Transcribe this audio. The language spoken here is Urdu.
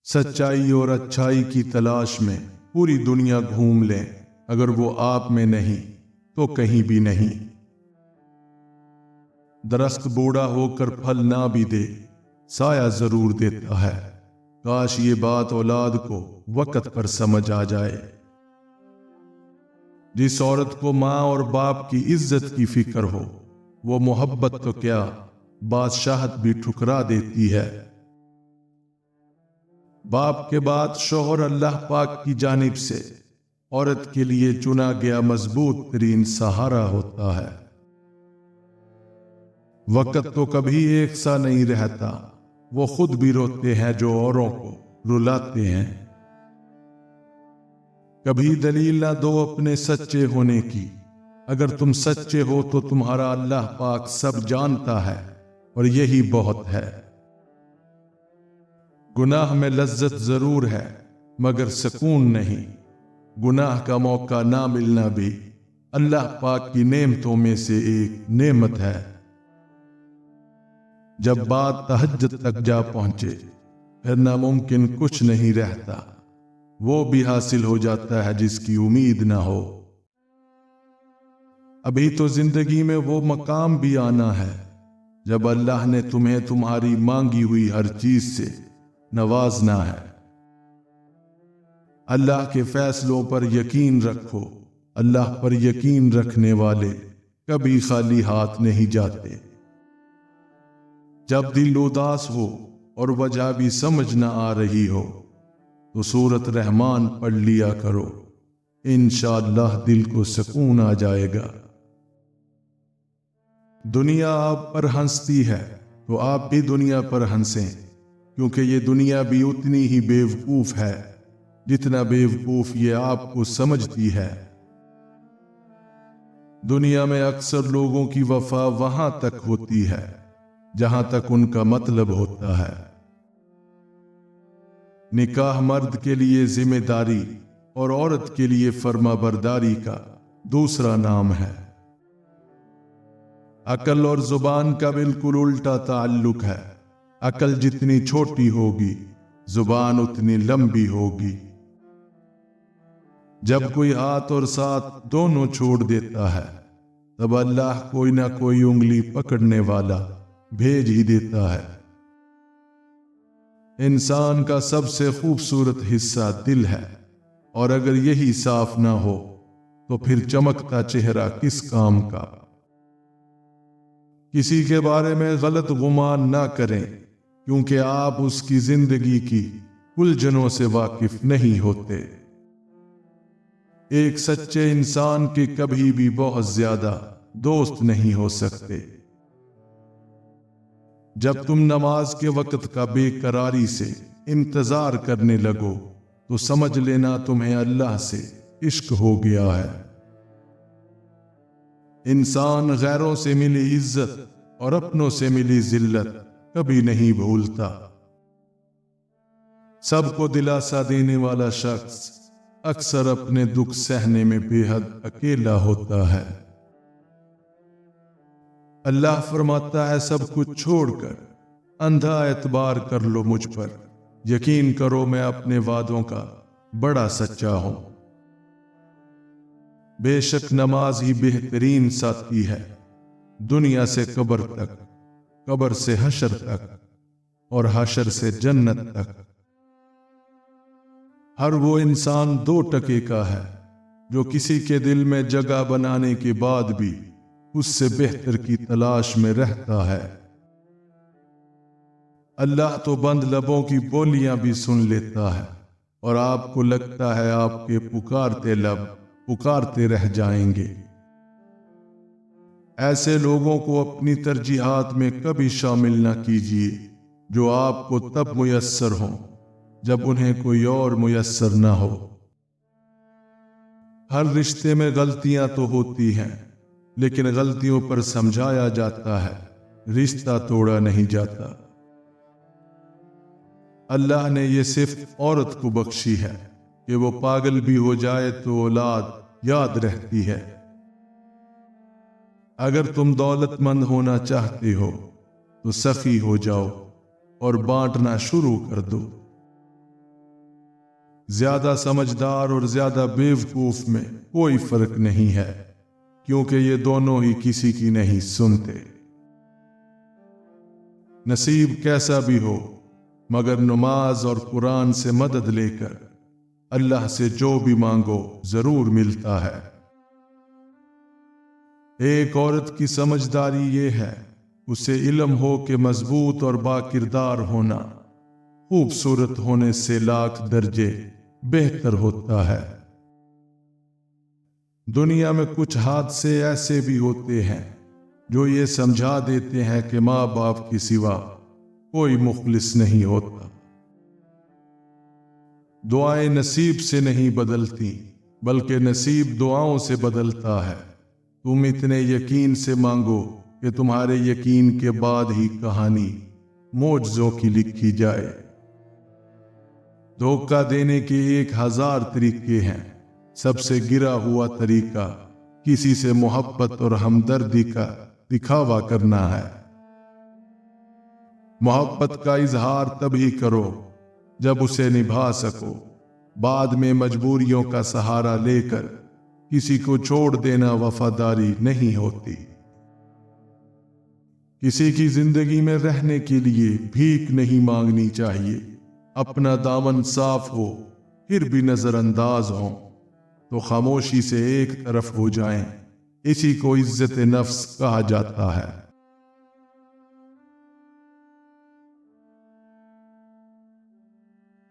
سچائی اور اچھائی کی تلاش میں پوری دنیا گھوم لیں، اگر وہ آپ میں نہیں تو کہیں بھی نہیں۔ درخت بوڑھا ہو کر پھل نہ بھی دے، سایہ ضرور دیتا ہے۔ کاش یہ بات اولاد کو وقت پر سمجھ آ جائے۔ جس عورت کو ماں اور باپ کی عزت کی فکر ہو، وہ محبت تو کیا بادشاہت بھی ٹھکرا دیتی ہے۔ باپ کے بعد شوہر اللہ پاک کی جانب سے عورت کے لیے چنا گیا مضبوط ترین سہارا ہوتا ہے۔ وقت تو کبھی ایک سا نہیں رہتا، وہ خود بھی روتے ہیں جو اوروں کو رلاتے ہیں۔ کبھی دلیل نہ دو اپنے سچے ہونے کی، اگر تم سچے ہو تو تمہارا اللہ پاک سب جانتا ہے اور یہی بہت ہے۔ گناہ میں لذت ضرور ہے مگر سکون نہیں، گناہ کا موقع نہ ملنا بھی اللہ پاک کی نعمتوں میں سے ایک نعمت ہے۔ جب بات تہجد تک جا پہنچے پھر ناممکن کچھ نہیں رہتا، وہ بھی حاصل ہو جاتا ہے جس کی امید نہ ہو۔ ابھی تو زندگی میں وہ مقام بھی آنا ہے جب اللہ نے تمہیں تمہاری مانگی ہوئی ہر چیز سے نوازنا ہے۔ اللہ کے فیصلوں پر یقین رکھو، اللہ پر یقین رکھنے والے کبھی خالی ہاتھ نہیں جاتے۔ جب دل اداس ہو اور وجہ بھی سمجھ نہ آ رہی ہو تو سورت رحمان پڑھ لیا کرو، انشاءاللہ دل کو سکون آ جائے گا۔ دنیا آپ پر ہنستی ہے تو آپ بھی دنیا پر ہنسیں، کیونکہ یہ دنیا بھی اتنی ہی بیوقوف ہے جتنا بیوقوف یہ آپ کو سمجھتی ہے۔ دنیا میں اکثر لوگوں کی وفا وہاں تک ہوتی ہے جہاں تک ان کا مطلب ہوتا ہے۔ نکاح مرد کے لیے ذمہ داری اور عورت کے لیے فرما برداری کا دوسرا نام ہے۔ عقل اور زبان کا بالکل الٹا تعلق ہے، عقل جتنی چھوٹی ہوگی زبان اتنی لمبی ہوگی۔ جب کوئی ہاتھ اور ساتھ دونوں چھوڑ دیتا ہے تب اللہ کوئی نہ کوئی انگلی پکڑنے والا بھیج ہی دیتا ہے۔ انسان کا سب سے خوبصورت حصہ دل ہے، اور اگر یہی صاف نہ ہو تو پھر چمکتا چہرہ کس کام کا۔ کسی کے بارے میں غلط گمان نہ کریں، کیونکہ آپ اس کی زندگی کی الجھنوں سے واقف نہیں ہوتے۔ ایک سچے انسان کے کبھی بھی بہت زیادہ دوست نہیں ہو سکتے۔ جب تم نماز کے وقت کا بے قراری سے انتظار کرنے لگو تو سمجھ لینا تمہیں اللہ سے عشق ہو گیا ہے۔ انسان غیروں سے ملی عزت اور اپنوں سے ملی ذلت کبھی نہیں بھولتا۔ سب کو دلاسا دینے والا شخص اکثر اپنے دکھ سہنے میں بے حد اکیلا ہوتا ہے۔ اللہ فرماتا ہے سب کچھ چھوڑ کر اندھا اعتبار کر لو مجھ پر، یقین کرو میں اپنے وعدوں کا بڑا سچا ہوں۔ بے شک نماز ہی بہترین ساتھی ہے، دنیا سے قبر تک، قبر سے حشر تک، اور حشر سے جنت تک۔ ہر وہ انسان 2 ٹکے کا ہے جو کسی کے دل میں جگہ بنانے کے بعد بھی اس سے بہتر کی تلاش میں رہتا ہے۔ اللہ تو بند لبوں کی بولیاں بھی سن لیتا ہے، اور آپ کو لگتا ہے آپ کے پکارتے لب پکارتے رہ جائیں گے۔ ایسے لوگوں کو اپنی ترجیحات میں کبھی شامل نہ کیجیے جو آپ کو تب میسر ہوں جب انہیں کوئی اور میسر نہ ہو۔ ہر رشتے میں غلطیاں تو ہوتی ہیں، لیکن غلطیوں پر سمجھایا جاتا ہے، رشتہ توڑا نہیں جاتا۔ اللہ نے یہ صرف عورت کو بخشی ہے کہ وہ پاگل بھی ہو جائے تو اولاد یاد رہتی ہے۔ اگر تم دولت مند ہونا چاہتے ہو تو سخی ہو جاؤ اور بانٹنا شروع کر دو۔ زیادہ سمجھدار اور زیادہ بیوقوف میں کوئی فرق نہیں ہے، کیونکہ یہ دونوں ہی کسی کی نہیں سنتے۔ نصیب کیسا بھی ہو، مگر نماز اور قرآن سے مدد لے کر اللہ سے جو بھی مانگو ضرور ملتا ہے۔ ایک عورت کی سمجھداری یہ ہے، اسے علم ہو کہ مضبوط اور باکردار ہونا خوبصورت ہونے سے لاکھ درجے بہتر ہوتا ہے۔ دنیا میں کچھ حادثے ایسے بھی ہوتے ہیں جو یہ سمجھا دیتے ہیں کہ ماں باپ کے سوا کوئی مخلص نہیں ہوتا۔ دعائیں نصیب سے نہیں بدلتی، بلکہ نصیب دعاؤں سے بدلتا ہے۔ تم اتنے یقین سے مانگو کہ تمہارے یقین کے بعد ہی کہانی معجزوں کی لکھی جائے۔ دھوکہ دینے کے 1000 طریقے ہیں، سب سے گرا ہوا طریقہ کسی سے محبت اور ہمدردی کا دکھاوا کرنا ہے۔ محبت کا اظہار تبھی کرو جب اسے نبھا سکو، بعد میں مجبوریوں کا سہارا لے کر کسی کو چھوڑ دینا وفاداری نہیں ہوتی۔ کسی کی زندگی میں رہنے کے لیے بھیک نہیں مانگنی چاہیے۔ اپنا دامن صاف ہو پھر بھی نظر انداز ہوں تو خاموشی سے ایک طرف ہو جائیں، اسی کو عزت نفس کہا جاتا ہے۔